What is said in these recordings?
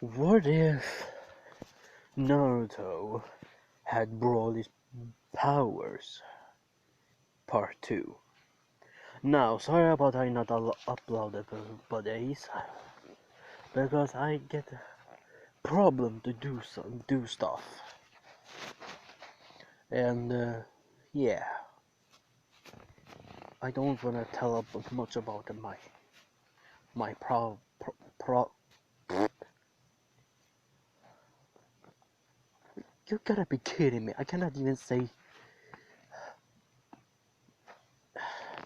What if Naruto had Broly's powers? Part 2. Now, sorry about I not uploaded for days, because I get a problem to do stuff, and yeah, I don't wanna tell much about my pro. You gotta be kidding me! I cannot even say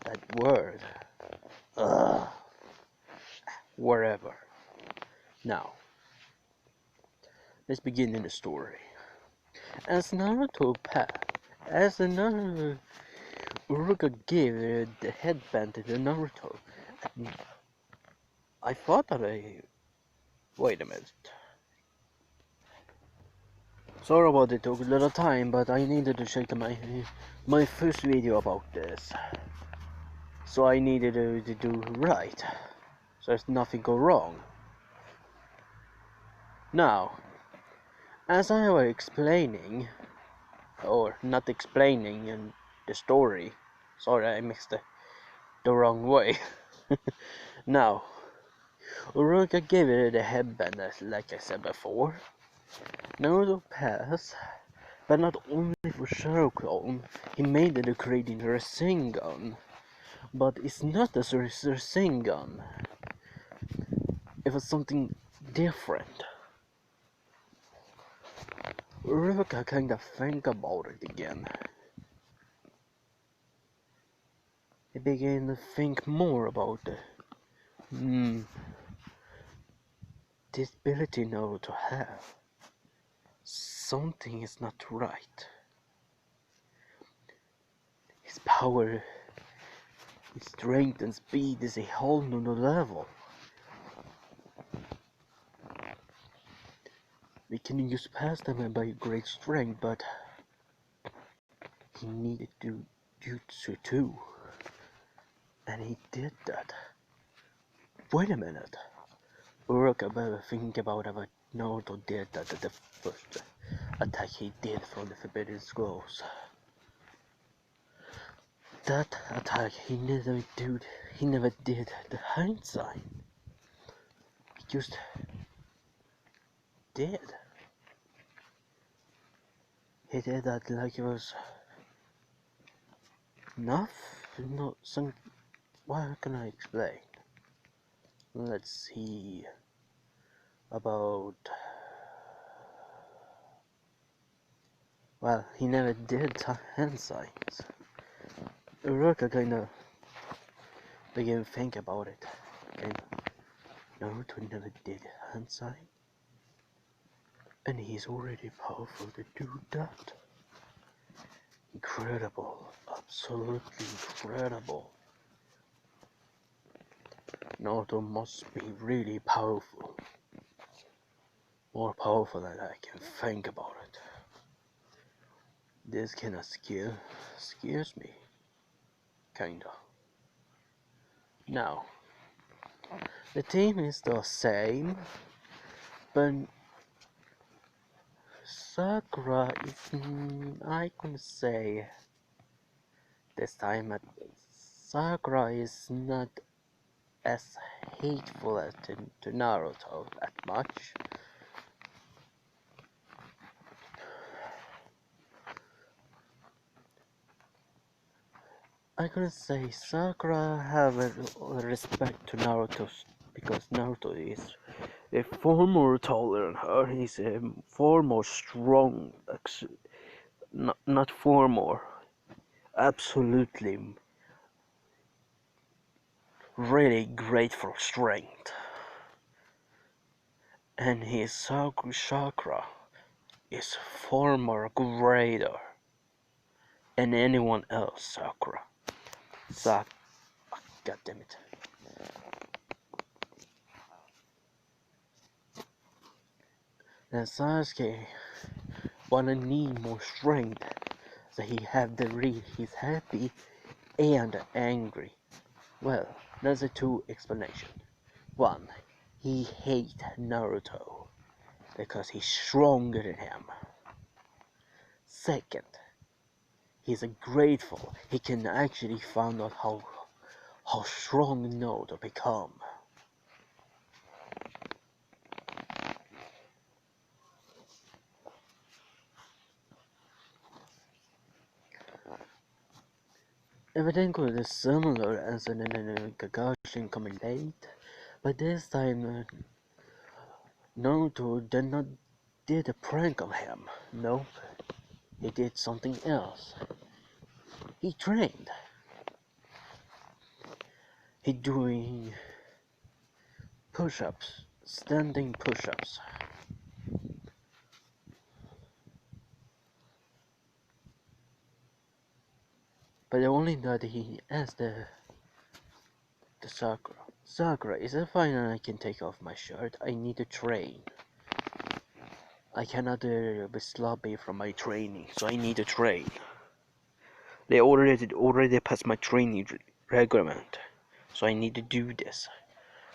that word. Ugh. Wherever. Now, let's begin in the story. As Naruto passed, as Naruto Uruka gave the headband to Naruto, I thought that wait a minute. Sorry about it took a little time, but I needed to check my first video about this. So I needed to do right, so there's nothing go wrong. Now, as I was explaining, or not explaining in the story, sorry I mixed the wrong way. Now, Uruka gave it a headband, like I said before. Naruto passed, but not only for Shadow Clone, he made it creating a Rasengan. But it's not a Rasengan. It was something different. Uruka kinda think about it again. He began to think more about the ability Naruto have. Something is not right. His power, his strength and speed is a whole new level. We can use past them by great strength, but he needed to jutsu too. And he did that. Wait a minute. Uruka better think about what Naruto did that at the first attack he did from the Forbidden Scrolls. That attack he never did the hand sign. He just did. He did that like it was some. What can I explain? Let's see about. Well, he never did hand signs. Uruka kinda began to think about it, and Naruto never did hand sign, and he's already powerful to do that. Incredible, absolutely incredible. Naruto must be really powerful. More powerful than I can think about it. This kind of scares me. Kinda. Now, the team is the same, but Sakura is, I can say this time that Sakura is not as hateful as to Naruto that much. I couldn't say Sakura have a respect to Naruto because Naruto is far more taller than her. He's far more strong. Not far more. Absolutely, really great for strength. And his chakra is far more greater than anyone else chakra. God damn it. And Sasuke wanna need more strength, so he have the read. He's happy and angry. Well, there's a two explanation. One, he hate Naruto. because he's stronger than him. Second, he's grateful he can actually find out how strong Naruto become. Everything was similar as in Kakashi coming late, but this time Naruto did a prank on him. Nope, he did something else. He trained. He doing push-ups, standing push-ups. But the only that he asked the Sakura. Sakura, is it fine that I can take off my shirt? I need to train. I cannot be sloppy from my training, so I need to train. They already passed my training requirement, so I need to do this.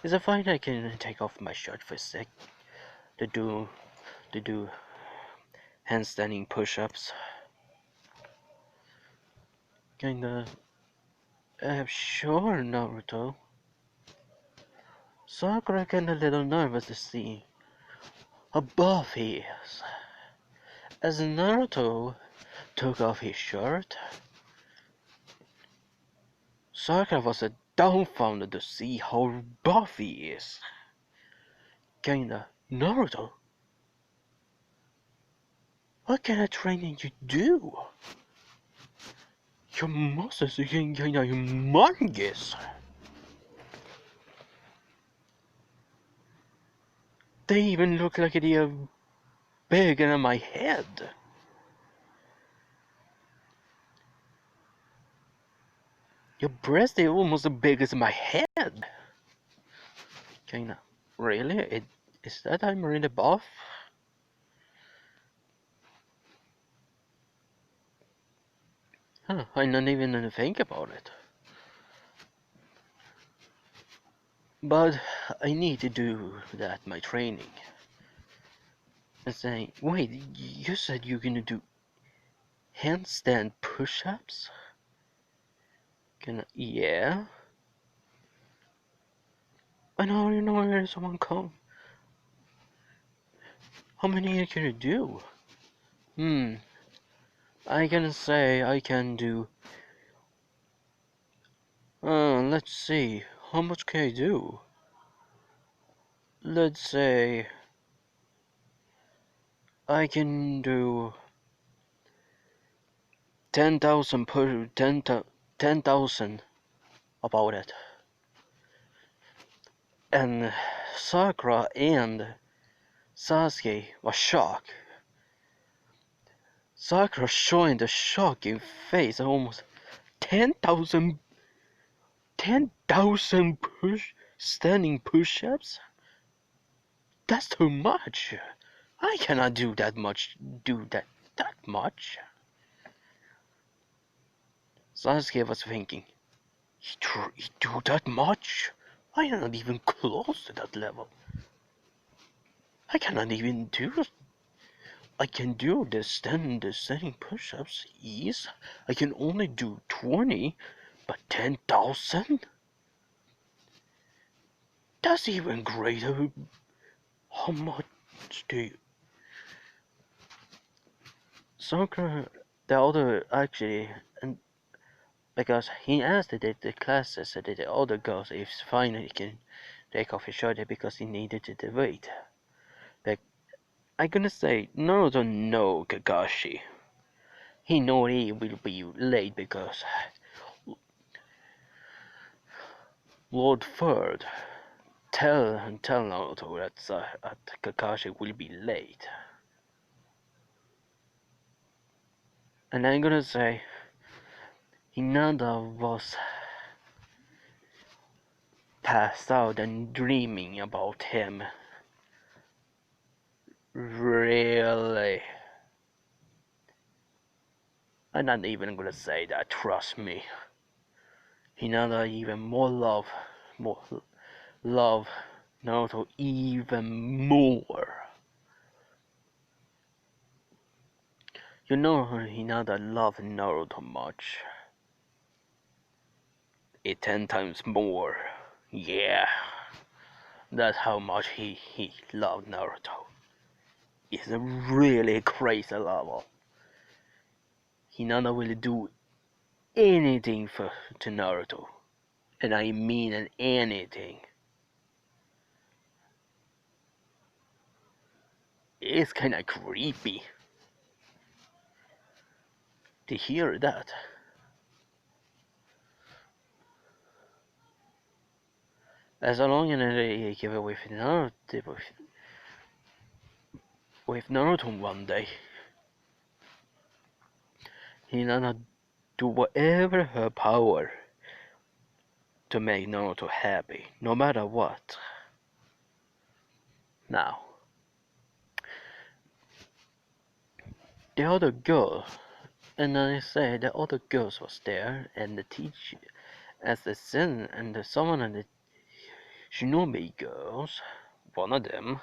Is it fine I can take off my shirt for a sec to do handstanding push-ups? Kinda. Sure, Naruto. Sakura kinda a little nervous to see how buff he is. As Naruto took off his shirt, Sakura was dumbfounded to see how buff he is. Kinda, Naruto? What kind of training you do? Your muscles are kinda humongous. They even look like they are bigger than my head. Your breasts are almost as big as my head. Kinda, really? Is that I'm really buff? Huh, I don't even think about it. But I need to do that, my training. And saying, wait, you said you're gonna do handstand push-ups? Yeah? I know, you know where someone come. How many are you gonna do? I can say I can do... let's see. How much can I do? Let's say... I can do... 10,000 per... 10,000 about it. And Sakura and Sasuke was shocked. Sakura showing the shocking face, almost 10,000 standing push-ups? That's too much. I cannot do that much. That much. Sasuke was thinking, he do that much? I am not even close to that level. I cannot even do. I can do the standing push-ups. Yes, I can only do 20, but 10,000? That's even greater. How much do you... Sakura, the other actually, and because he asked the classes that the other girls if finally he can take off his shirt because he needed to wait. But I'm gonna say Naruto no Kakashi. He know he will be late because Lord Third tell Naruto that Kakashi will be late. And I'm gonna say Hinata was passed out and dreaming about him. Really? I'm not even gonna say that, trust me. Hinata even more love Naruto even more. You know Hinata loved Naruto much. It 10 times more. Yeah, that's how much he loved Naruto. It's a really crazy level. Hinata will do anything to Naruto. And I mean anything. It's kinda creepy to hear that. As long as they give away with Naruto one day, Hinata do whatever her power to make Naruto happy, no matter what. Now, the other girl, and I say the other girls was there, and the teacher, as the son and the someone and the Shinobi girls, one of them,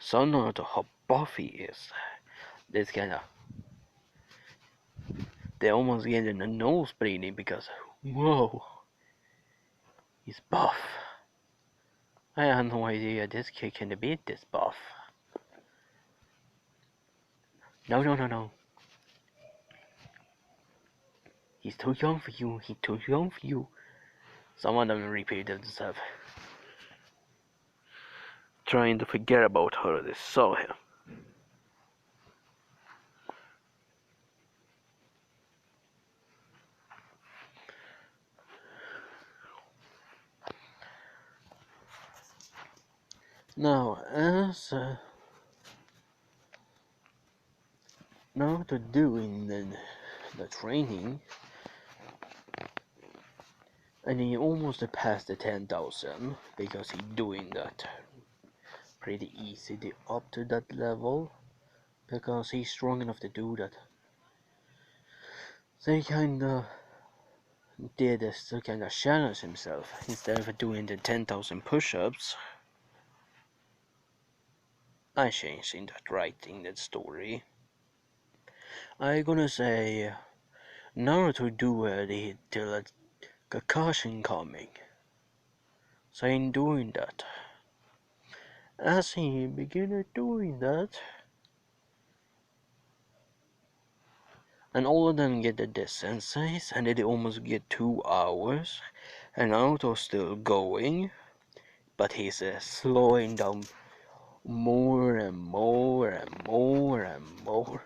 saw Naruto how buff he is. This kinda, they almost get in the nose bleeding because, whoa, he's buff. I had no idea this kid can be this buff. No, no, no, no. He's too young for you. He's too young for you. Some of them repeated themselves, trying to forget about her they saw him. Now, as now to doing the training, and he almost passed the 10,000 because he doing that pretty easy to up to that level because he's strong enough to do that. So he kinda did this to kinda challenge himself instead of doing the 10,000 push-ups. I changed in that writing that story. I gonna say Naruto do it till a Kakashi coming. So in doing that, as he began doing that, and all of them get the senseis, and they almost get 2 hours, and Naruto's still going, but he's slowing down more and more and more and more.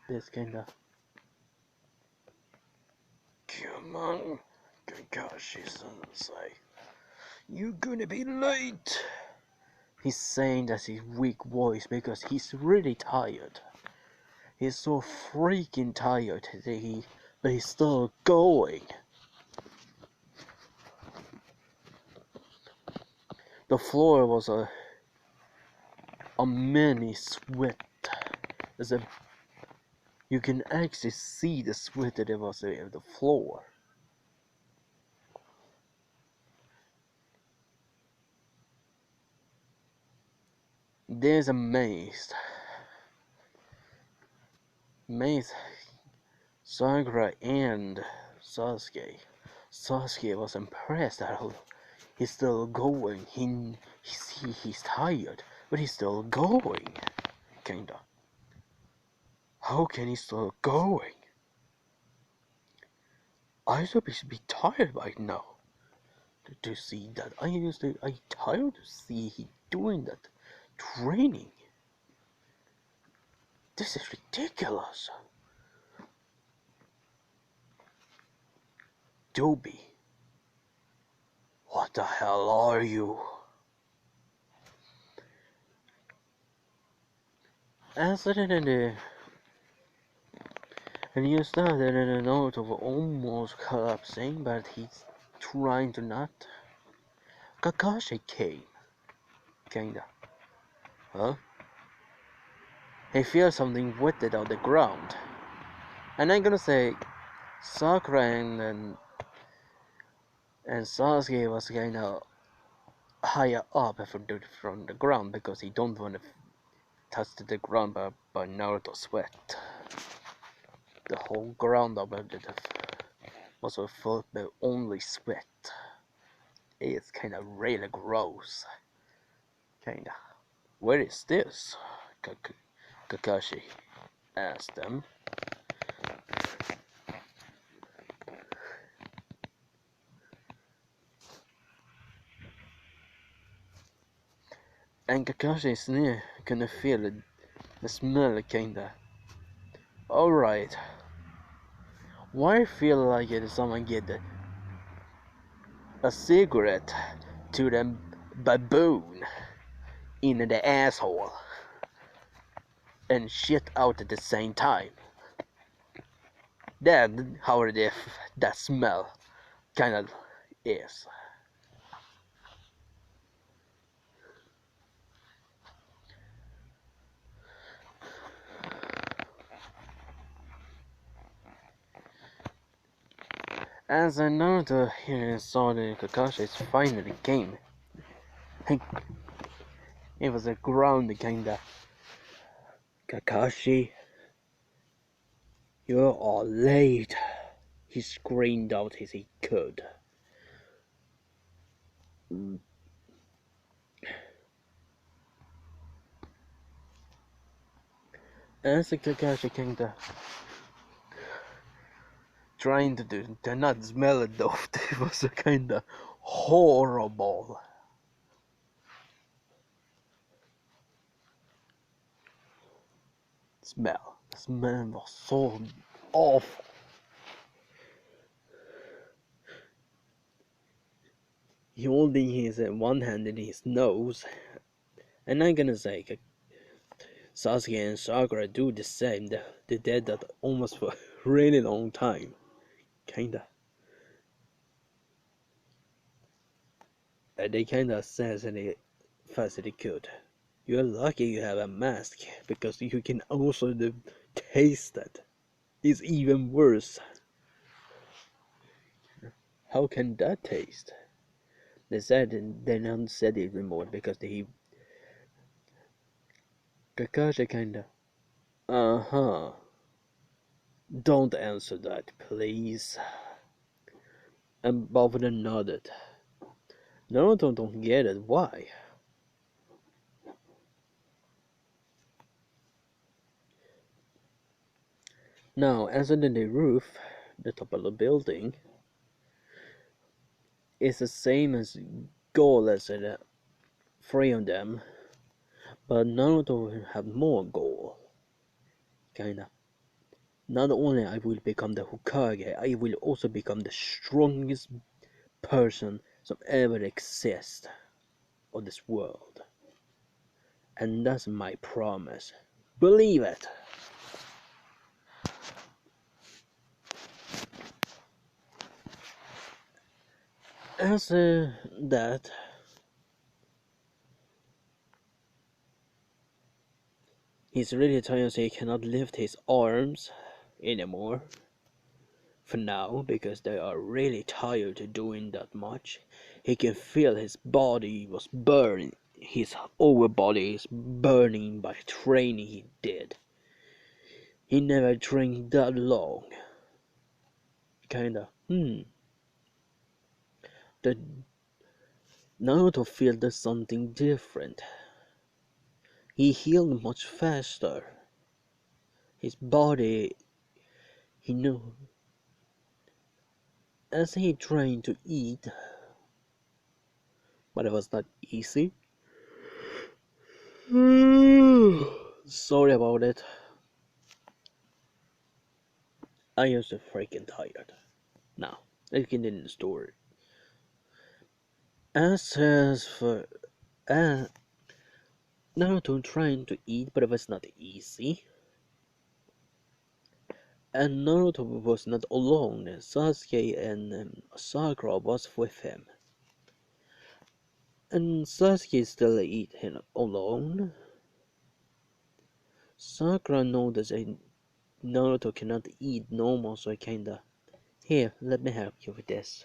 This kinda, come on, Kakashi-sensei, you're gonna be late. He's saying that his weak voice because he's really tired. He's so freaking tired that but he's still going. The floor was a mini sweat. As a, you can actually see the sweat that was on the floor. There's a maze. Sakura and Sasuke. Sasuke was impressed that he's still going. He's tired, but he's still going. Kinda. How can he still going? I should be tired by now to see that. I tired to see he doing that training. This is ridiculous. Dobie, what the hell are you? Answer in the and you started in a note of almost collapsing, but he's trying to not. Kakashi came. Kinda. Huh? He feels something wetted on the ground. And I'm gonna say Sakura and Sasuke was kinda higher up from the ground because he don't want to touched the ground by Naruto's sweat. The whole ground of it was full of only sweat. It's kinda really gross. Kinda. Where is this? Kakashi asked them. And Kakashi's near couldn't feel it, the smell kinda. Alright. Why feel like it someone get a cigarette to the baboon in the asshole and shit out at the same time? Then how that smell kinda is. As Naruto here saw the Kakashi's finally came, it was a ground kinda. Kakashi, you're all late, he screamed out as he could. As the Kakashi kinda trying to not smell it though, it was a kinda horrible. Smell. The smell was so awful. He holding his one hand in his nose, and I'm gonna say Sasuke and Sakura do the same. They did that almost for a really long time, kinda. They kinda says as fast as they could. You're lucky you have a mask because you can also taste it. It's even worse. How can that taste? They said they don't said it anymore because Kakashi kinda. Uh-huh. Don't answer that, please. And Bovada nodded. Naruto don't get it. Why? Now, as under the roof, the top of the building, is the same as goal as the three of them, but Naruto will have more goal. Kinda. Not only I will become the Hokage, I will also become the strongest person that ever exists on this world. And that's my promise. Believe it! As that, he's really tired so he cannot lift his arms anymore. For now, because they are really tired of doing that much. He can feel his body was burning. His whole body is burning by training he did. He never trained that long. Kinda, The Naruto feel there's something different. He healed much faster. His body, he knew. As he trained to eat, but it was not easy. Sorry about it. I am so freaking tired. Now, let's get into the story. As for Naruto trying to eat, but it was not easy. And Naruto was not alone. Sasuke and Sakura was with him. And Sasuke still eating alone. Sakura noticed that Naruto cannot eat normal, so kinda, here, let me help you with this.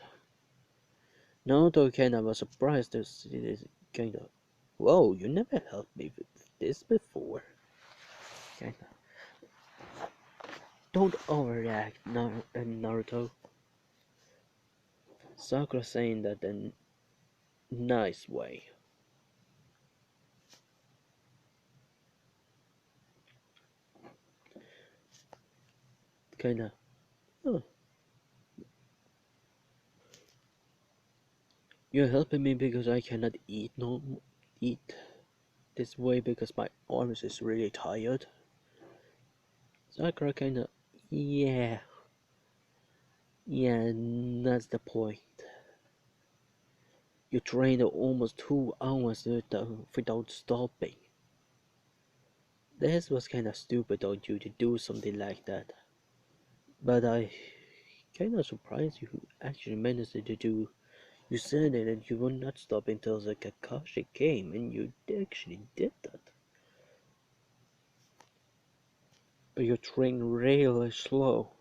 Naruto kinda was surprised to see this kinda, whoa, you never helped me with this before. Kinda. Don't overreact, Naruto. Sakura saying that in a nice way. Kinda. Oh, you're helping me because I cannot eat this way because my arms is really tired. Sakura kinda. Yeah, yeah, that's the point. You trained almost 2 hours without stopping. This was kinda stupid of you to do something like that. But I kinda surprised you actually managed to do. You said it and you would not stop until the Kakashi came, and you actually did that. But you train really slow.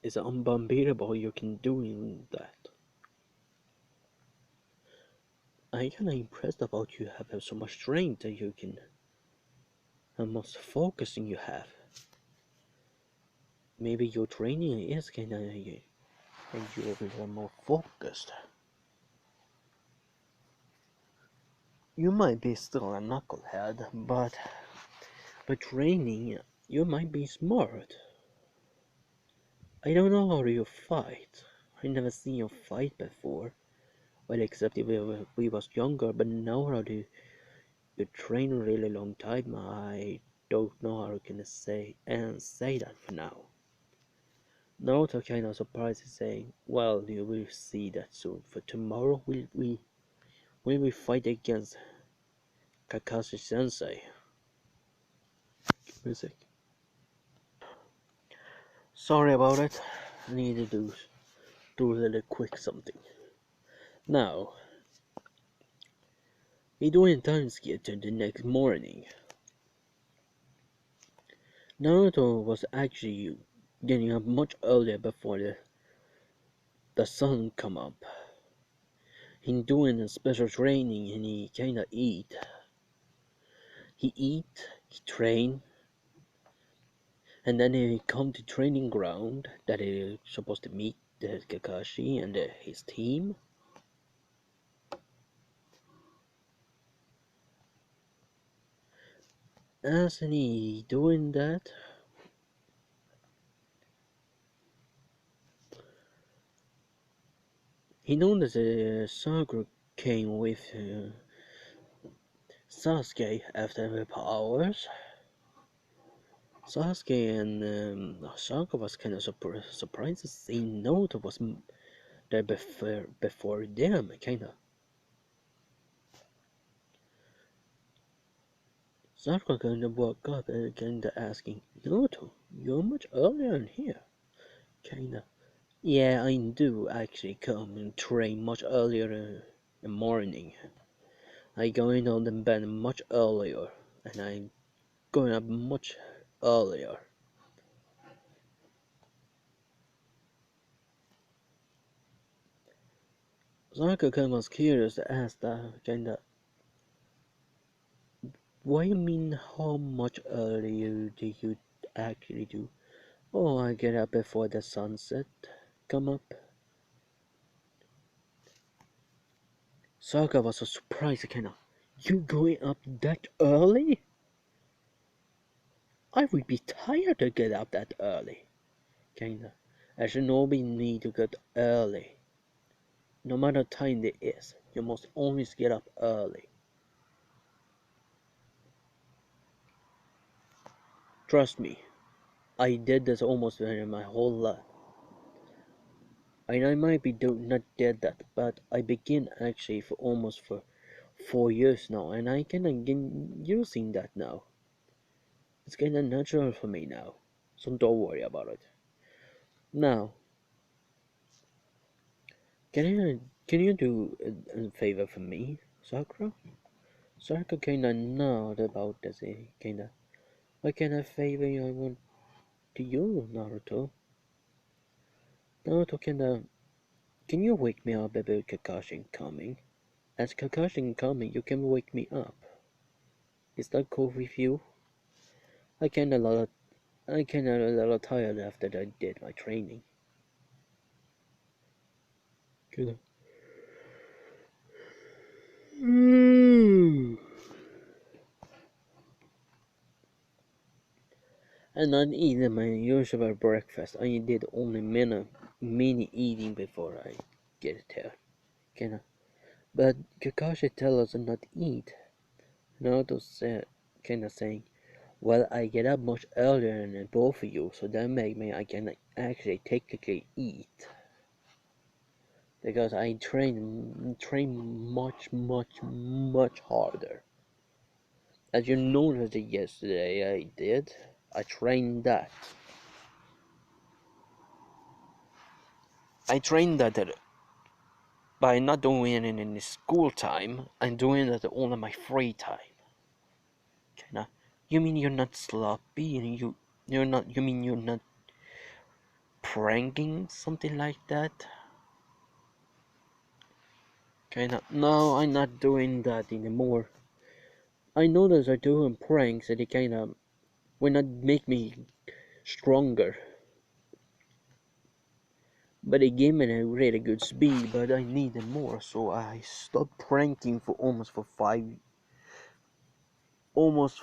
It's unbelievable you can do that. I'm kinda impressed about you having so much strength that you can, how much focusing you have. Maybe your training is kinda and you're more focused. You might be still a knucklehead, but by training you might be smart. I don't know how you fight. I never seen you fight before. Well, except if we was younger, but now how do you train a really long time? I don't know how I can say that for now. Naruto kind of surprised saying, "Well, you will see that soon. For tomorrow, will we fight against Kakashi Sensei?" Music. Sorry about it. I need to do a little quick something. Now, we doing time skip to the next morning. Naruto was actually getting up much earlier before the sun come up. He doing a special training and he kinda eat. He train, and then he come to training ground that he supposed to meet the Kakashi and his team. As he doing that, he noticed Sakura came with Sasuke after the powers. Sasuke and Sakura was kind of surprised to see Naruto was there before them, kinda. Sakura kinda woke up and kinda asking, Naruto, you're much earlier in here. Kinda. Yeah, I do actually come and train much earlier in the morning. I going on the bed much earlier, and I'm going up much earlier. Sakura kinda was curious to ask that, kinda, what do you mean how much earlier do you actually do? Oh, I get up before the sunset come up. Sakura was so surprised, kinda, you going up that early? I would be tired to get up that early. Kinda. I should Shinobi need to get early. No matter time it is, you must always get up early. Trust me, I did this almost in my whole life. And I might be not did that, but I begin actually for almost for 4 years now, and I kinda get using that now. It's kinda natural for me now, so don't worry about it. Now, can you do a favor for me, Sakura? Sakura kinda nod about this, kinda. What kind of favor I want to you, Naruto? Naruto kinda, can you wake me up about Kakashi coming? As Kakashi coming, you can wake me up. Is that cool with you? I kinda a lot. I kinda a little tired after I did my training. Kinda. And not eating my usual breakfast. I did only mini eating before I get there. Kinda. But Kakashi tells us not to eat. Naruto said, kinda saying, well, I get up much earlier than both of you, so that make me I can actually technically eat. Because I train much harder. As you noticed yesterday I did. I trained that. I trained that by not doing it in the school time. I'm doing it all in my free time. Kinda. You mean you're not sloppy and you're not you mean you're not pranking something like that? Kinda. No, I'm not doing that anymore. I notice I doing pranks and it kinda will not make me stronger. But it gave me a really good speed, but I needed more, so I stopped pranking for almost for almost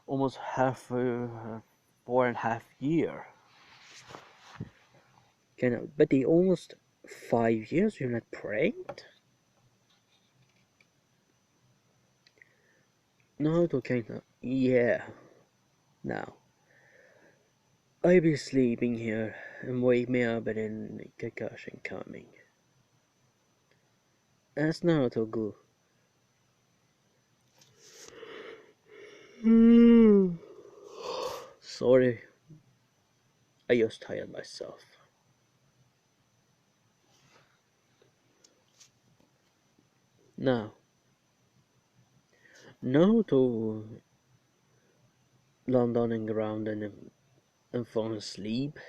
almost half 4.5 years. Kind of, but the almost 5 years you're not pranked? No, to kind of, yeah. Now, I be sleeping here and wake me up and then Kakashi coming. That's Naruto go. Sorry, I just tired myself. Now, Naruto land on the ground and fall asleep.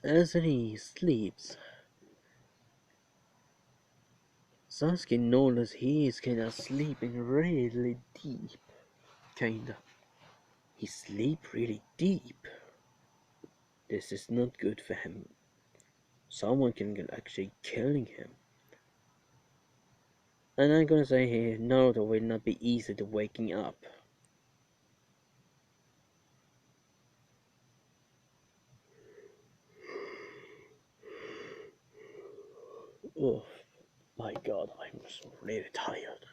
As he sleeps, Sasuke notices he is kinda sleeping really deep. Kinda. He sleep really deep. This is not good for him. Someone can actually killing him. And I'm gonna say here, Naruto will not be easy to waking up. Oh my god, I'm so really tired.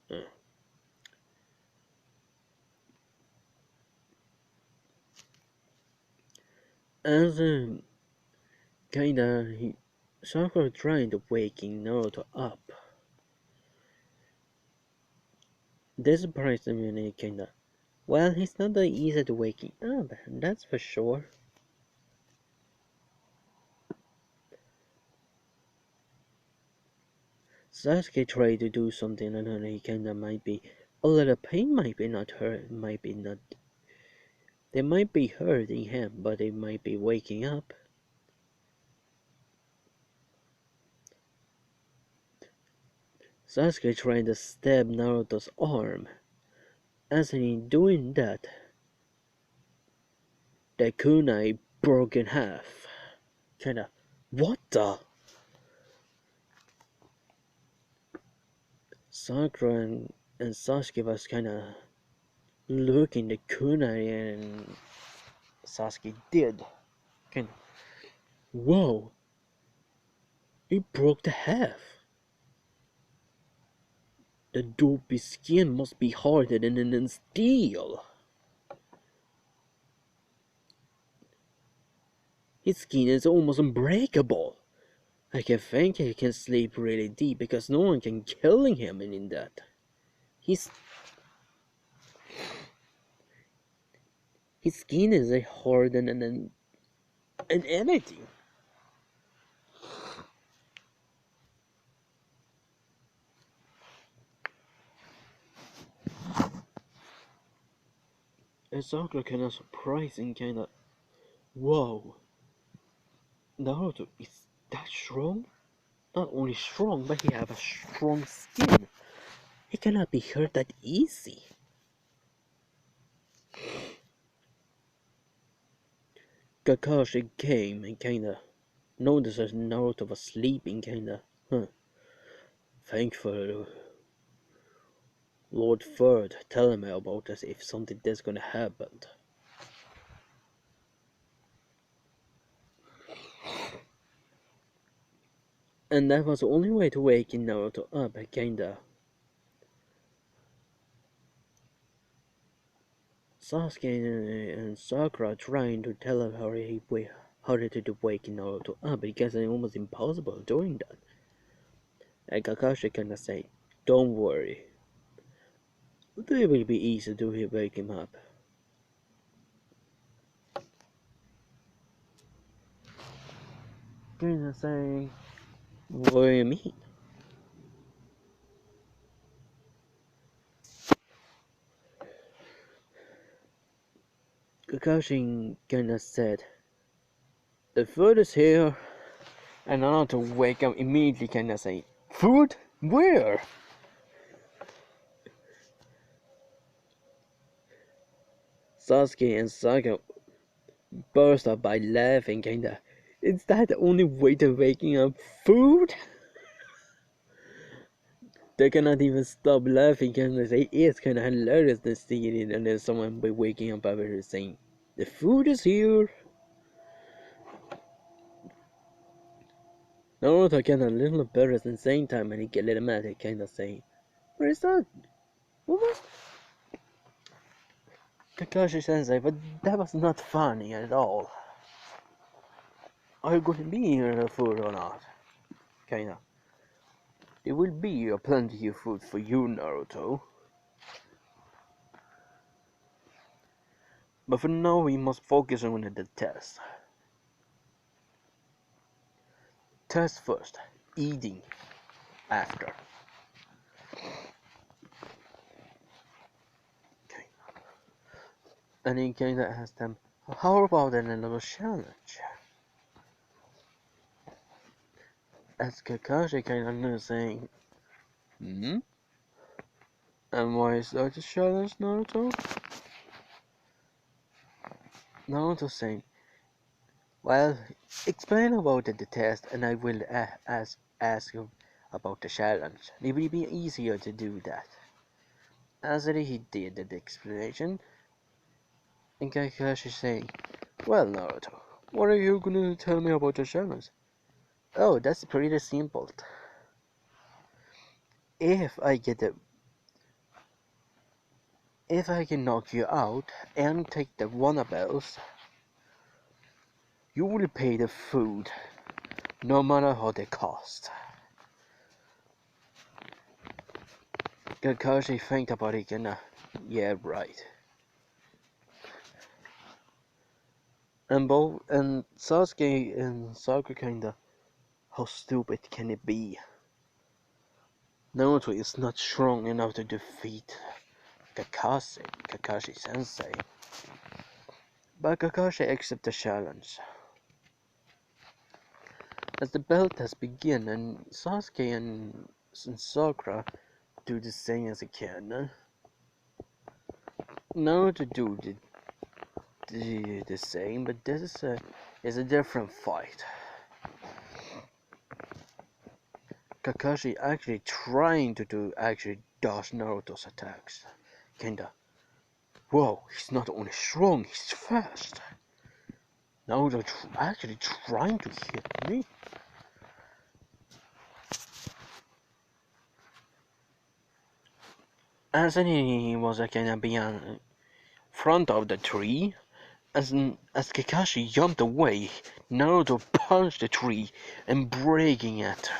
Uh. As kinda Sakura trying to waking Naruto up. This surprised me when he kinda. Well, he's not that easy to waking up, that's for sure. Sasuke tried to do something and then he kinda might be a little pain might be not hurt, might be not. They might be hurting him, but they might be waking up. Sasuke tried to stab Naruto's arm. As he doing that, the kunai broke in half. Kinda, what the? Sakura and Sasuke was kinda looking the kunai and Sasuke did. Kinda, whoa, it broke the half. The dopey skin must be harder than steel. His skin is almost unbreakable. I can think he can sleep really deep because no one can killing him in that. His his skin is harder than anything. It's also kind of surprising, kind of whoa. Naruto is that strong? Not only strong, but he have a strong skin. He cannot be hurt that easy. Kakashi came and kinda noticed that Naruto was sleeping, kinda, thankful Lord Third telling me about this if something that's gonna happen. And that was the only way to wake Naruto up, kinda. Sasuke and Sakura trying to tell him how to wake Naruto up because it's almost impossible doing that. And Kakashi kinda say, "Don't worry, it will be easy to wake him up." Kinda saying, "What do you mean?" Kakashi kinda said, "The food is here," and Naruto wake up immediately, kinda say, "Food? Where?" Sasuke and Sakura burst out by laughing, kinda. Is that the only way to waking up food? They cannot even stop laughing, kinda say it's kinda hilarious to see it and then someone be waking up after saying, "The food is here." Naruto kinda a little embarrassed at the same time and he get a little mad, kinda saying, "Where is that? What was Kakashi Sensei, but that was not funny at all. Are you going to be here the food or not?" Kinda. There will be a plenty of food for you, Naruto. But for now we must focus on the test. Test first, eating after. Okay. And he kinda asked them, how about a little challenge? As Kakashi kinda saying, hmm? And why is that a challenge, Naruto? Naruto saying, well, explain about the test and I will ask you about the challenge. It will be easier to do that. As he did the explanation, and Kakashi saying, well, Naruto, what are you gonna tell me about the challenge? Oh, that's pretty simple. If I get a If I can knock you out and take the bells, you will pay the food, no matter how they cost. Kakashi think about it and yeah, right. And Sasuke and Sakura kinda, how stupid can it be? Naruto is not strong enough to defeat Kakashi Sensei. But Kakashi accepts the challenge. As the battle test begin and Sasuke and Sakura do the same as they can, Naruto do the same, but this is a different fight. Kakashi actually trying to actually dodge Naruto's attacks. Kinda, whoa, he's not only strong, he's fast. Naruto actually trying to hit me. As he was kinda behind front of the tree, as Kakashi jumped away, Naruto punched the tree and breaking it.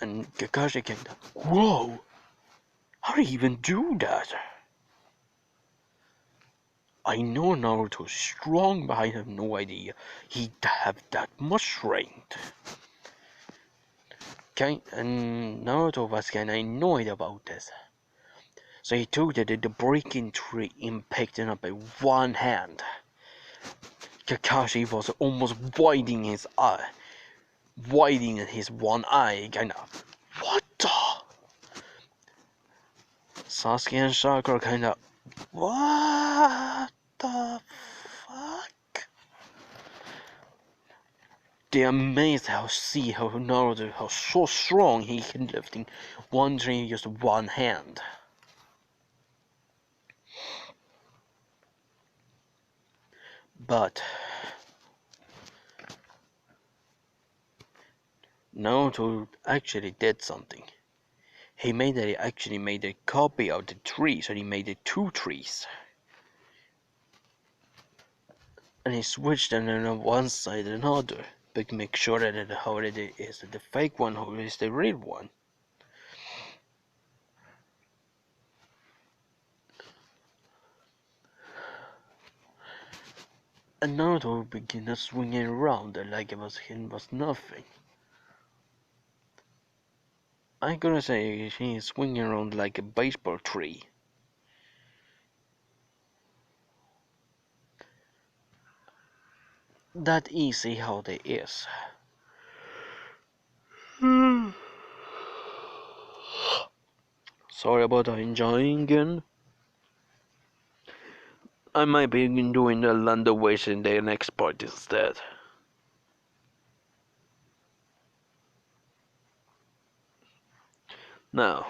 And Kakashi kinda, whoa! How did he even do that? I know Naruto's strong, but I have no idea he'd have that much strength. And Naruto was kinda annoyed about this. So he took the breaking tree and picked it up by one hand. Kakashi was almost widening his eye, widening his one eye, kinda. What the? Sasuke and Sakura kinda. What the fuck? They're amazed how Naruto, how so strong he can lift in one tree just one hand. But Naruto actually did something. He actually made a copy of the tree, so he made it two trees. And he switched them on one side and another, but make sure that how it is the fake one, who is the real one. And Naruto began swinging around like it was nothing. I'm gonna say he's swinging around like a baseball tree. That easy how they is. Sorry about the enjoying again. I might be doing the London ways in the next part instead. Now,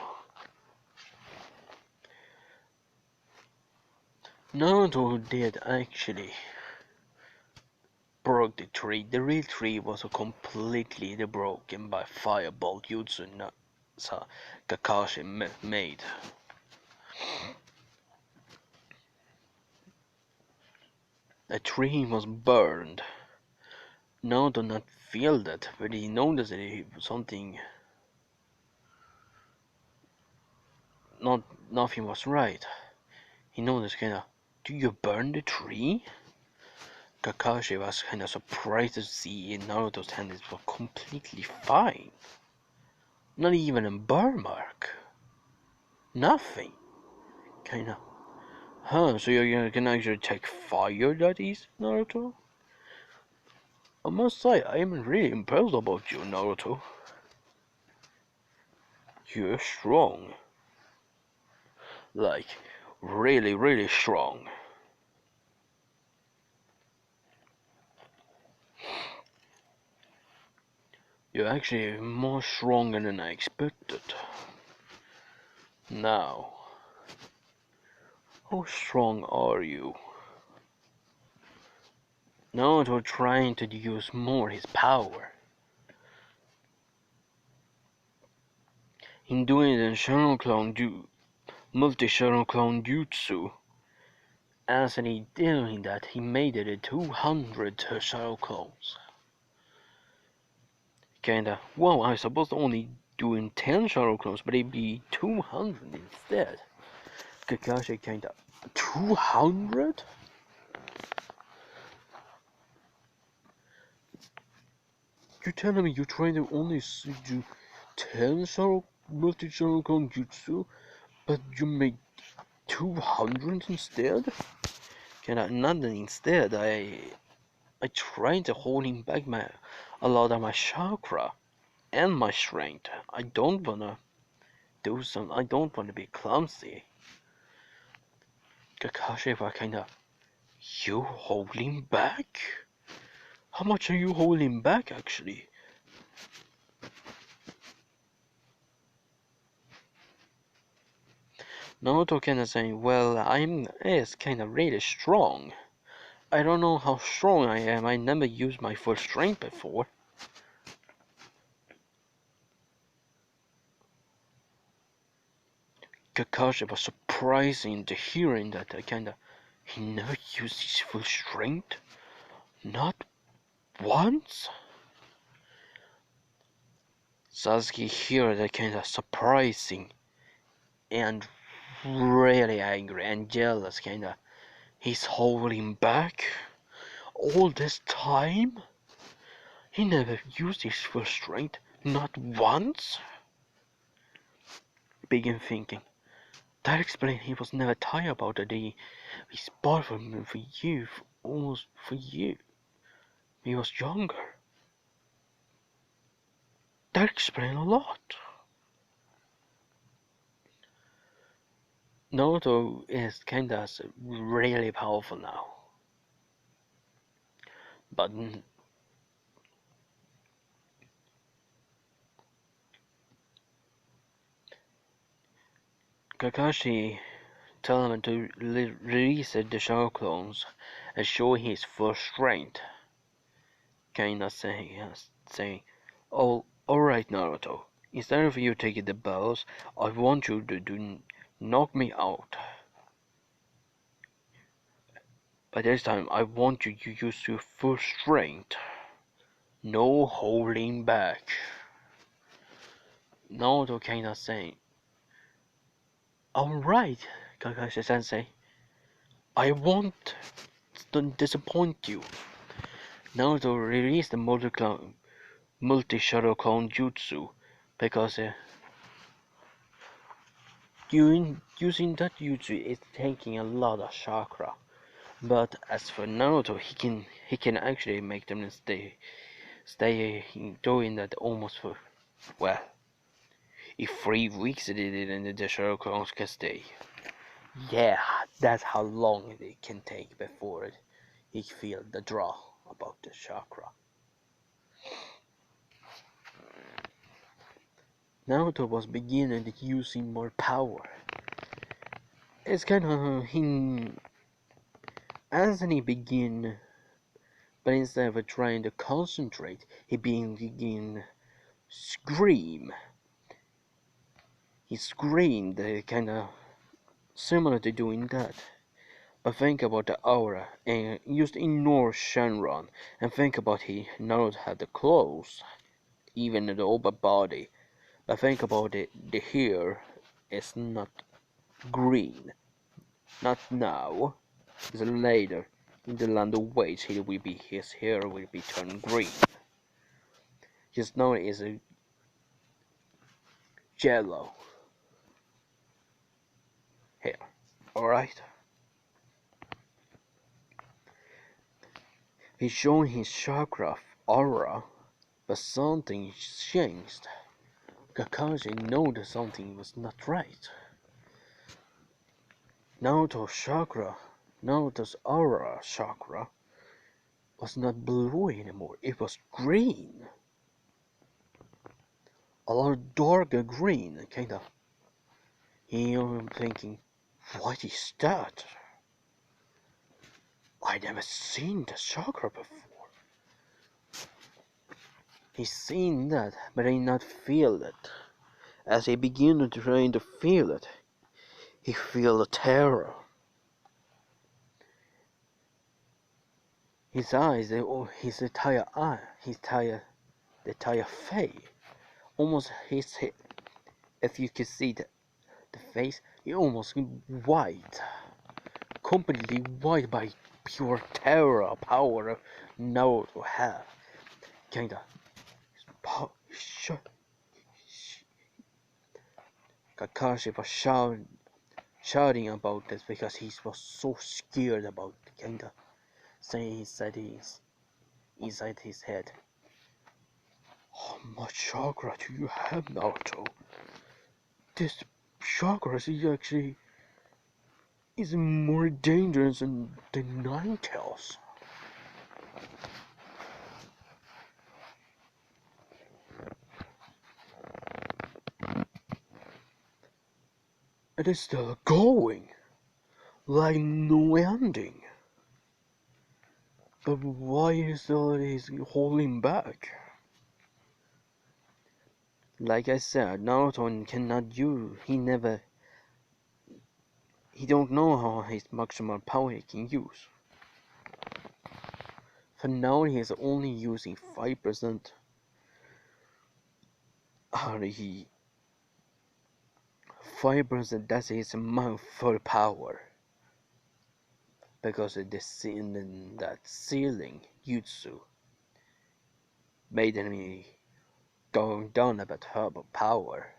Naruto did actually broke the tree. The real tree was completely broken by fireball Jutsu Kakashi made. The tree was burned. Naruto did not feel that, but he noticed that something, nothing was right. He noticed kinda, do you burn the tree? Kakashi was kinda surprised to see in Naruto's hand it was completely fine. Not even a burn mark. Nothing. Kinda. Huh, so you can actually take fire, that is, Naruto? I must say, I am really impressed about you, Naruto. You're strong. Like, really, really strong. You're actually more stronger than I expected. Now, how strong are you? Naruto trying to use more his power. In doing the multi-shadow clone jutsu. As he doing that, he made it 200 shadow clones. Kinda, well, I suppose only doing 10 shadow clones, but it'd be 200 instead. Kakashi kinda, 200? You're telling me you're trying to only do 10 multi-shadow clone jutsu, but you make 200 instead? Kinda, not instead, I tried to holding back a lot of my chakra and my strength. I don't wanna I don't wanna be clumsy. Kakashi was kinda, you holding back? How much are you holding back actually? Naruto kinda saying, well, is kinda really strong. I don't know how strong I am, I never used my full strength before. Kakashi was surprising to hearing that he never used his full strength? Not once? Sasuke heard that kinda surprising and really angry and jealous kinda. He's holding back all this time? He never used his full strength, not once? Began thinking. That explains he was never tired about the day we spot for you, almost for you. he was younger. That explains a lot. Naruto is kinda really powerful now, but Kakashi tell him to release the Shadow Clones and show his full strength. Kinda saying, "Oh, alright, Naruto. Instead of you taking the bells, I want you to knock me out. By this time, I want you to use your full strength. No holding back." Naruto kinda saying, "Alright, Kakashi Sensei. I won't disappoint you." Naruto released the multi-shadow clone jutsu because using that jutsu is taking a lot of chakra. But as for Naruto, he can actually make them stay doing that almost for, well, if 3 weeks they did it and the shadow clones can stay. Yeah, that's how long it can take before he feel the draw about the chakra. Naruto was beginning using more power. It's kind of as he begin, but instead of trying to concentrate, he begin scream. He screamed, kind of similar to doing that. But think about the aura and just ignore Shenron and think about he Naruto had the clothes, even the upper body. But think about it, the hair is not green. Not now. It's later. In the land of waits, his hair will be turned green. Just now it is a yellow hair. Alright? He's showing his chakra aura, but something changed. Kakashi noticed something was not right. Naruto's aura chakra was not blue anymore, it was green. A lot darker green, kinda. I'm thinking, what is that? I never seen the chakra before. He's seen that, but he not feel it. As he begin to try to feel it, he feel the terror. His eyes, his entire the entire face, almost his head. If you can see the face, he almost white, completely white by pure terror power Naruto have. Kinda, Kakashi was shouting about this because he was so scared about kinda saying he said he's inside his head. How much chakra do you have, Naruto? This chakra is more dangerous than the Nine Tails. It is still going, like no ending. But why is he holding back? Like I said, Naruto cannot use. He don't know how his maximum power he can use. For now, he is only using 5%. He 5%. That's his amount for power. Because of that ceiling jutsu made him going down a bit her power.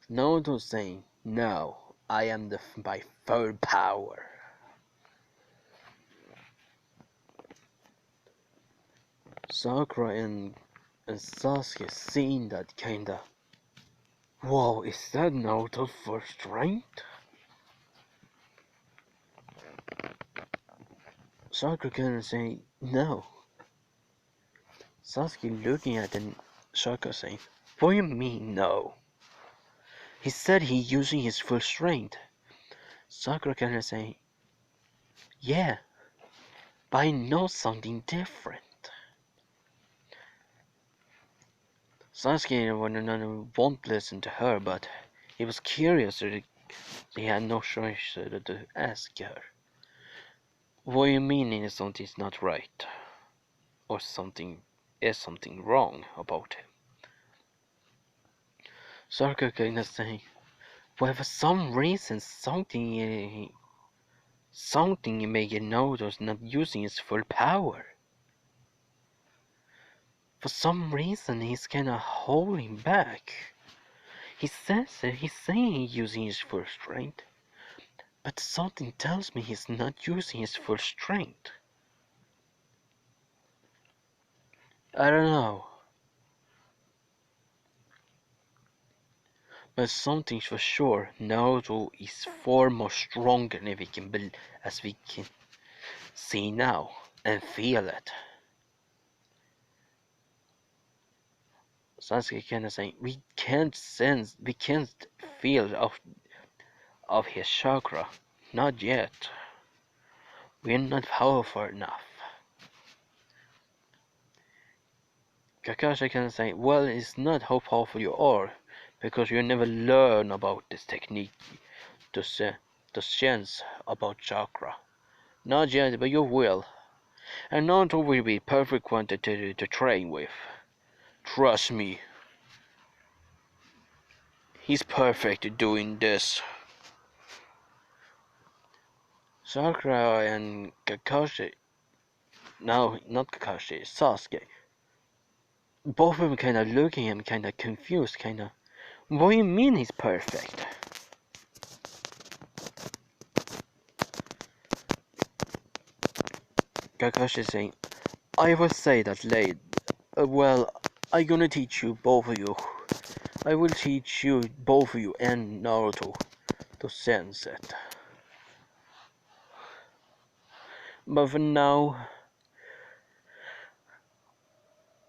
Naruto saying, "No, I am my third power. Sakura and Sasuke seeing that kinda. Whoa, is that Naruto first strength? Sakura kinda saying no. Sasuke looking at the Sakura saying, what do you mean no? He said he's using his full strength. Sakura kinda saying, yeah, but I know something different. Sasuke won't listen to her, but he was curious, so he had no choice to ask her. What do you mean something's not right? Or something wrong about him? Sakura kinda saying, well, for some reason, something made Naruto's not using his full power. For some reason, he's kinda holding back. He says it, he's saying he's using his full strength, but something tells me he's not using his full strength. I don't know. But something's for sure, Naruto is far more stronger than as we can see now and feel it. Sasuke kinda saying, we can't feel of his chakra, not yet. We're not powerful enough. Kakashi kinda saying, well, it's not how powerful you are, because you never learn about this technique, the science about chakra. Not yet, but you will. And Naruto will be perfect one to train with. Trust me. He's perfect at doing this. Sakura and Kakashi, no, not Kakashi, Sasuke, both of them kinda looking at him, kinda confused, kinda, what do you mean he's perfect? Kakashi saying, I will say that later. Well, I'm gonna teach you, both of you. I will teach you, both of you, and Naruto, to sense it. But for now,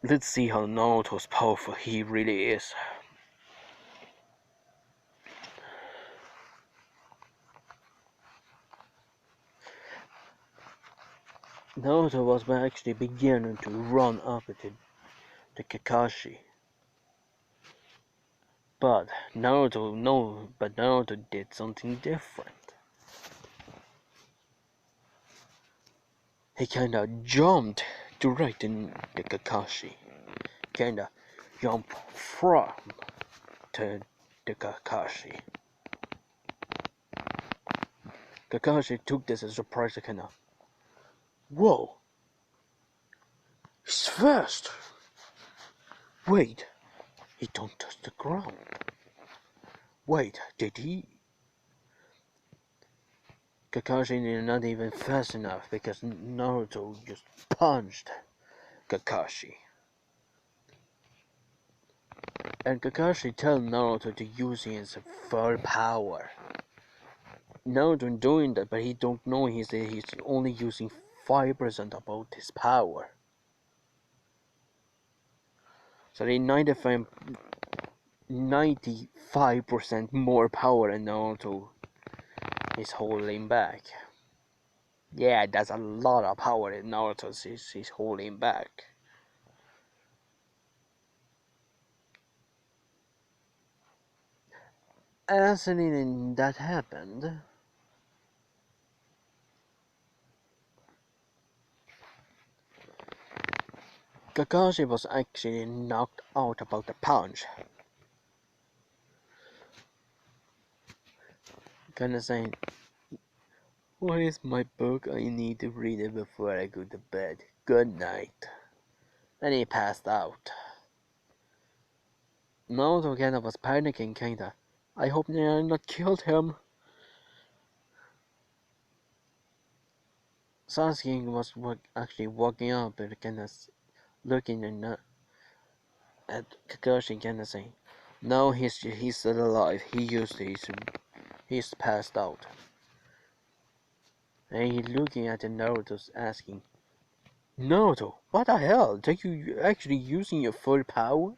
let's see how Naruto's powerful he really is. Naruto was actually beginning to run up to Kakashi. But Naruto did something different. He kinda jumped direct in the Kakashi. Kinda jumped from to the Kakashi. Kakashi took this as a surprise, kinda, whoa, he's fast. Wait, he don't touch the ground. Wait, did he? Kakashi is not even fast enough because Naruto just punched Kakashi. And Kakashi tells Naruto to use his full power. Naruto doing that, but he don't know he's only using 5% about his power. So they 95% more power and Naruto is holding back. Yeah, that's a lot of power that Naruto is holding back. As anything that happened, Kakashi was actually knocked out about the punch. Kinda saying, where is my book? I need to read it before I go to bed. Good night. And he passed out. Naruto kinda was panicking, kinda. I hope they are not killed him. Sasuke was actually walking up and kind of looking at Kakashi, kind of saying, "No, he's still alive. He's passed out." And he's looking at the Naruto, asking, "Naruto, what the hell? Are you actually using your full power?"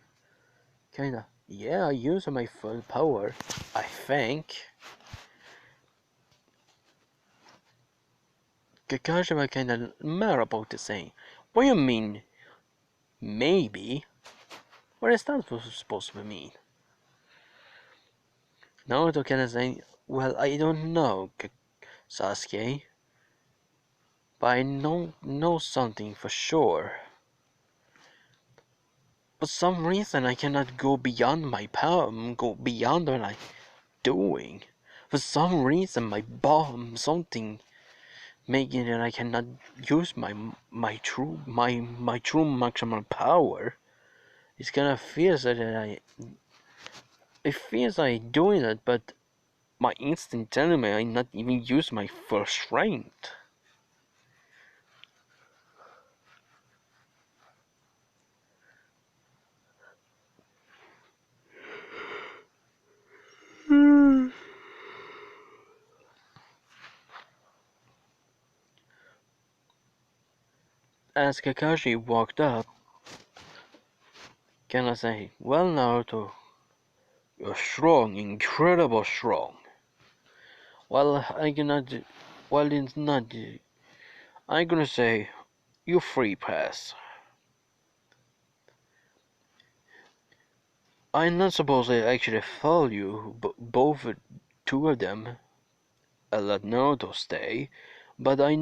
Kinda, yeah, I use my full power, I think. Kakashi was kinda mad about the saying. What do you mean, maybe? What is that supposed to mean? Naruto kinda saying, well, I don't know, Sasuke, but I know something for sure. For some reason, I cannot go beyond my power, go beyond what I'm doing. For some reason, my bomb, something making it I cannot use my true maximum power. It's kind of feels that it feels like doing it, but my instinct telling me I not even use my full strength. As Kakashi walked up, can I say, well, Naruto, you're strong, incredible strong. Well, I cannot, well, it's not, I'm gonna say, you free pass. I'm not supposed to actually follow you, but both two of them. I let Naruto stay, but I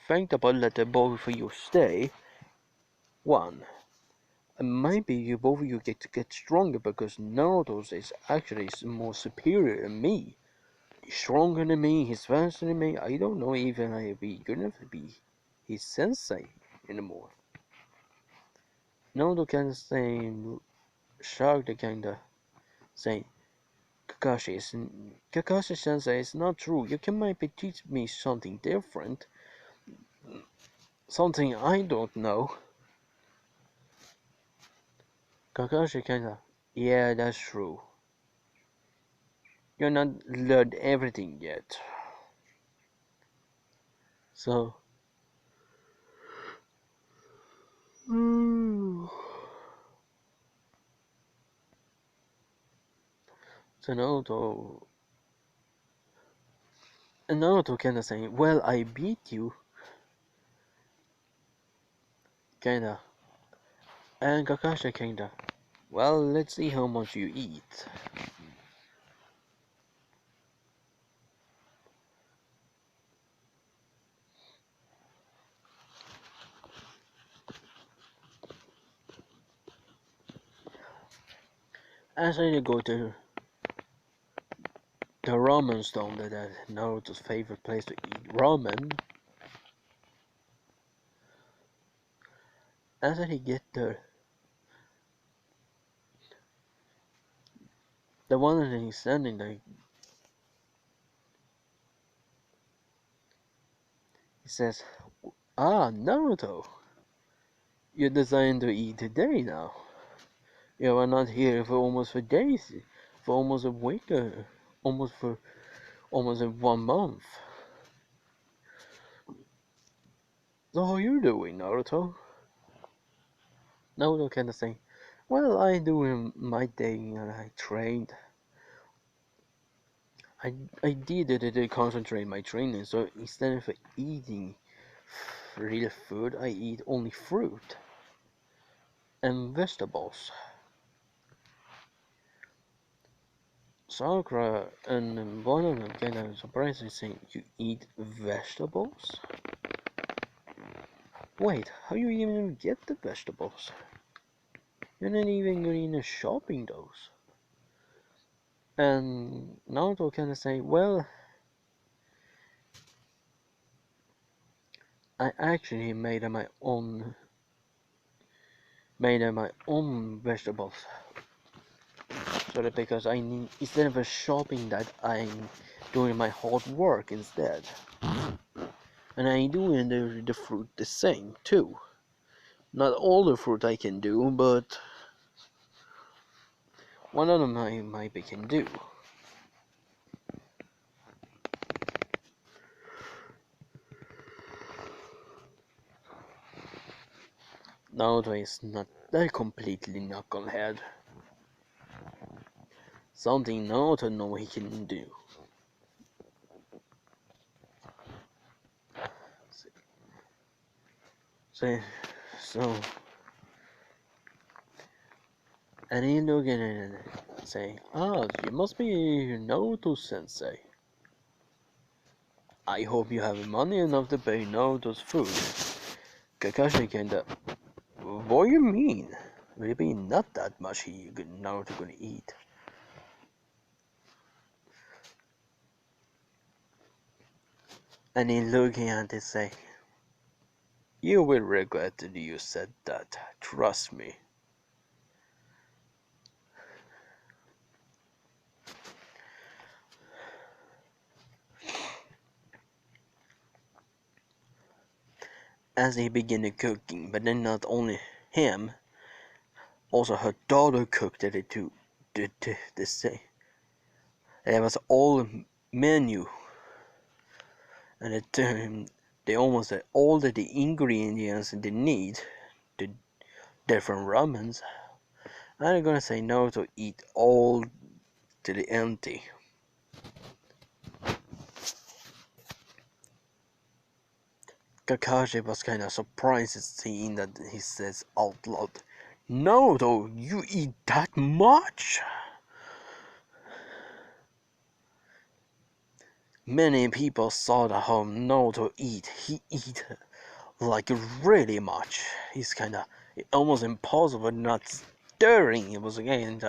think about letting both of you stay. One, and maybe you both of you get stronger because Naruto is actually more superior than me. He's stronger than me, he's faster than me. I don't know even I'll be good enough to be his sensei anymore. Naruto can say shocked kinda saying Kakashi sensei is not true. You can maybe teach me something different. Something I don't know. Kakashi kinda, yeah, that's true. You're not learned everything yet. So, so Naruto kinda saying, well, I beat you, kinda. And Kakashi kinda, well, let's see how much you eat. As I go to the ramen stone, that Naruto's favorite place to eat ramen, as I get there, the one that he's standing there, he says, ah, Naruto, you're designed to eat today now. You were not here for almost for days, for almost a week, almost for almost 1 month. So how you doing, Naruto? Naruto kinda saying, well, I doing my thing and I trained. I did concentrate my training, so instead of eating real food, I eat only fruit and vegetables. Sakura and one of them kind of surprised and saying, you eat vegetables? Wait, how you even get the vegetables? You're not even going to shopping those. And Naruto kind of say, well, I actually made my own vegetables. So that because I need, instead of shopping that, I'm doing my hard work instead. And I do in the fruit the same too. Not all the fruit I can do, but one of them I maybe can do. Naruto is not that completely knucklehead. Something Naruto know he can do. So, so and he look at it and say, "Ah, you must be Naruto-sensei. I hope you have money enough to pay Naruto's food." Kakashi kinda, what do you mean? Will it be not that much Naruto gonna eat? And he looking at it say, "You will regret that you said that. Trust me." As he began the cooking, but then not only him, also her daughter cooked it too. The same. It was all menu, and they almost had all the ingredients they need, the different ramens. I'm gonna say no to eat all to the empty. Kakashi was kind of surprised at seeing that he says out loud, "Naruto, you eat that much?" Many people saw that how Naruto eat. He eat like really much. He's kind of almost impossible not stirring. It was again,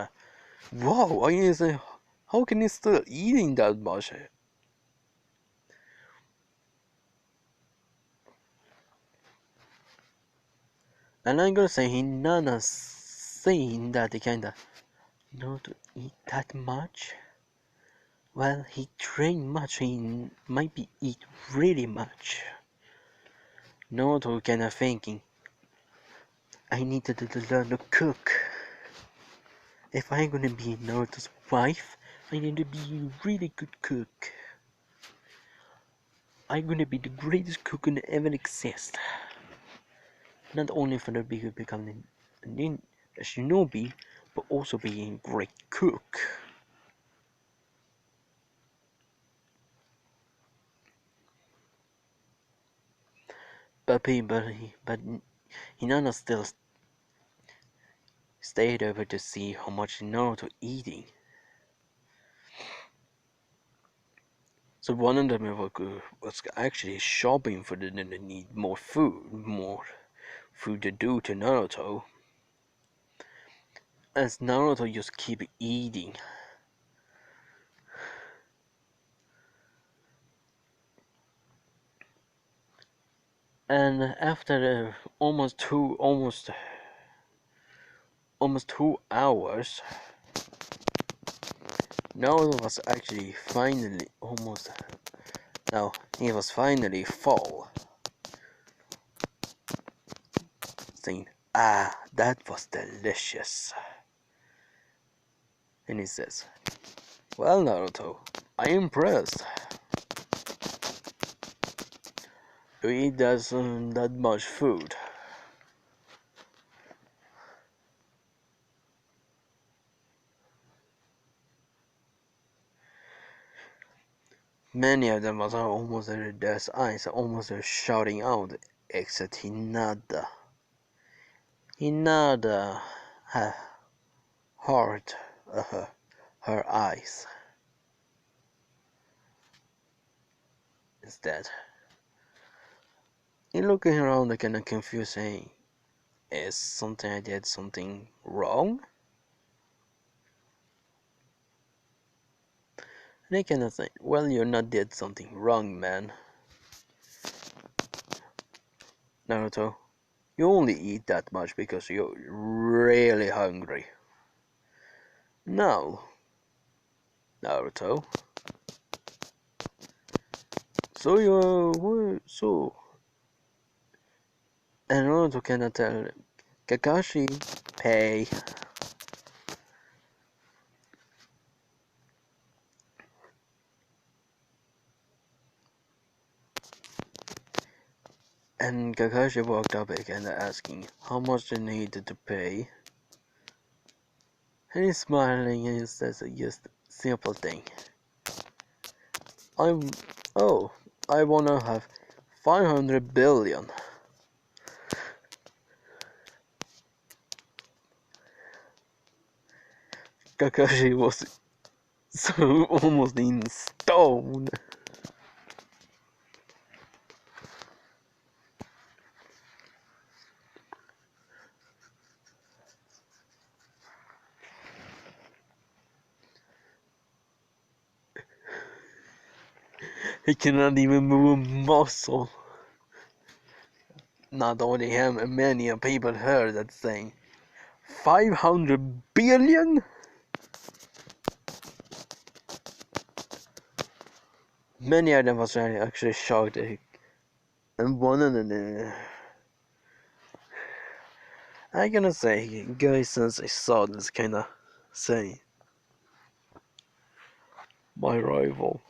wow, I say, how can he still eating that much? And I'm gonna say he not saying that he kinda Naruto eat that much. Well, he trained much. He might be eat really much. Naruto kinda thinking, I need to learn to cook. If I'm gonna be Naruto's wife, I need to be a really good cook. I'm gonna be the greatest cook who ever exist. Not only for the becoming a shinobi, but also being a great cook. But Hinata still stayed over to see how much Naruto eating. So one of them was actually shopping for the need more food to do to Naruto. As Naruto just keep eating. And after almost 2 hours, Naruto was actually finally he was finally full. Saying, "Ah, that was delicious." And he says, "Well, Naruto, I'm impressed. You eat that much food." Many of them was almost their eyes almost shouting out, except Hinata. Hinata had hard her eyes. Instead, he looking around like kind of confused, saying, "Is something I did something wrong?" And I cannot say, "Well, you not did something wrong, man. Naruto, you only eat that much because you're really hungry. No, Naruto. So and Naruto cannot tell Kakashi pay. And Kakashi walked up again asking how much they needed to pay. And he's smiling and he says just simple thing. I'm oh, I wanna have 500 billion. Kakashi was so almost in stone. He cannot even move a muscle. Not only him, many people heard that saying 500 billion? Many of them was actually shocked. And one of them, I gonna say, guys, since I saw this kinda saying, my rival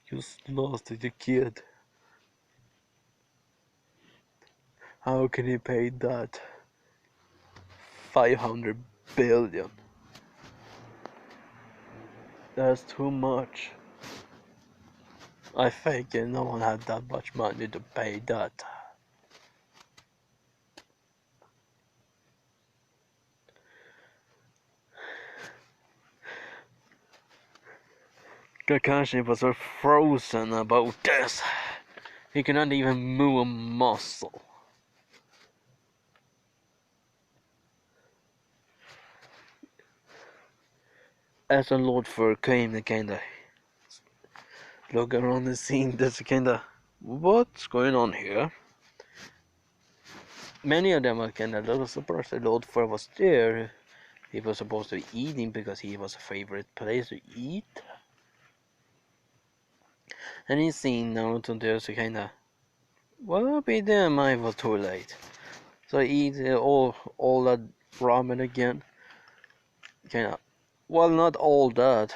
just lost the kid. How can he pay that 500 billion? That's too much. I think no one had that much money to pay that. Kakashi was so frozen about this. He cannot even move a muscle. As the Lord Fur came, they kinda look around the scene. That's kinda, what's going on here? Many of them are kinda a little surprised that Lord Fur was there. He was supposed to be eating because he was a favorite place to eat. And he's seen Naruto there, so kinda, well, be damn, I was too late. So he eat all that ramen again. Kinda, well, not all that.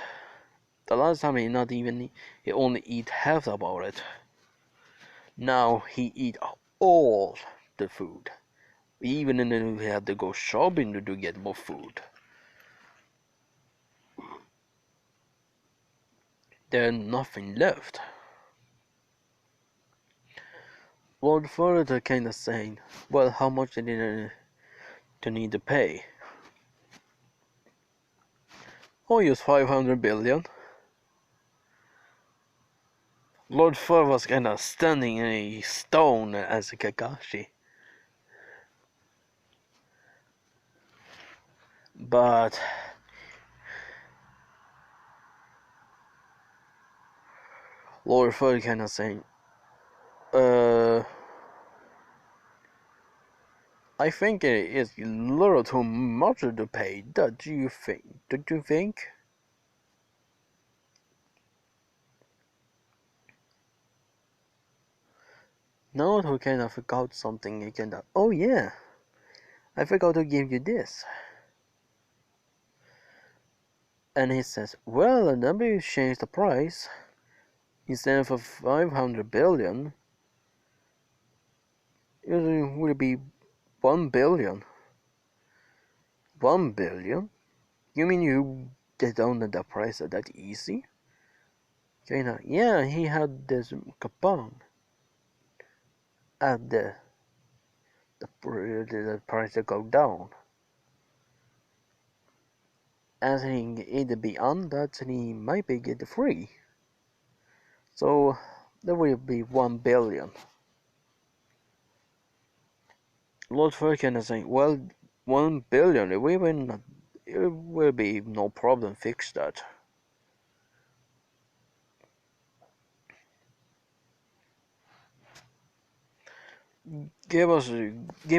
The last time he only eat half about it. Now he eat all the food. Even then he had to go shopping to get more food. There's nothing left. Lord Further kinda saying, well, how much did he to need to pay? Oh, just 500 billion. Lord Fur was kinda standing in a stone as a Kakashi. But Lord Fur kinda saying, I think it is a little too much to pay. Don't you think? Don't you think? Naruto kind of forgot something. He kind of, oh yeah, I forgot to give you this. And he says, well, and then we change the price. Instead of 500 billion, it would be 1 billion. 1 billion? You mean you get down the price that easy? Kinda, yeah, he had this coupon at the price to go down. As he either beyond that, he might be get free. So there will be 1 billion. Lord Furkan is saying, well, 1 billion, it will be no problem fix that. Give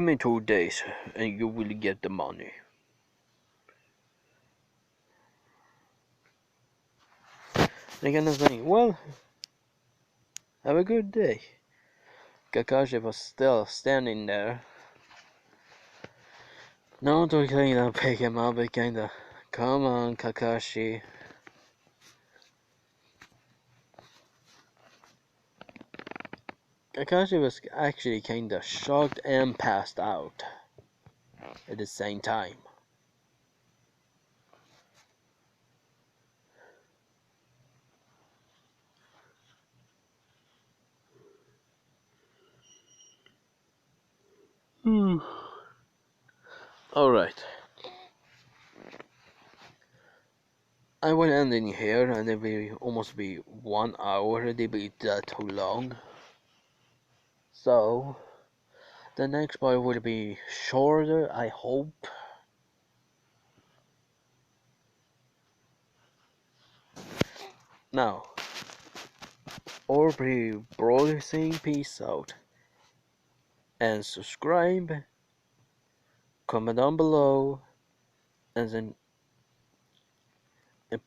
me 2 days and you will get the money. They're gonna say, well, Have a good day. Kakashi was still standing there. Naruto kinda pick him up and kinda, come on, Kakashi. Kakashi was actually kinda shocked and passed out at the same time. Alright. I will end in here and it will almost be 1 hour. It will be that too long. So the next part will be shorter, I hope. Now, or be broadly saying peace out and subscribe, comment down below, and then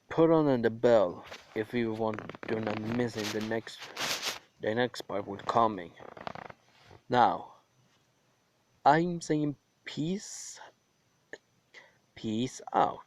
put on the bell if you want to not missing the next part will coming. Now, I'm saying peace out.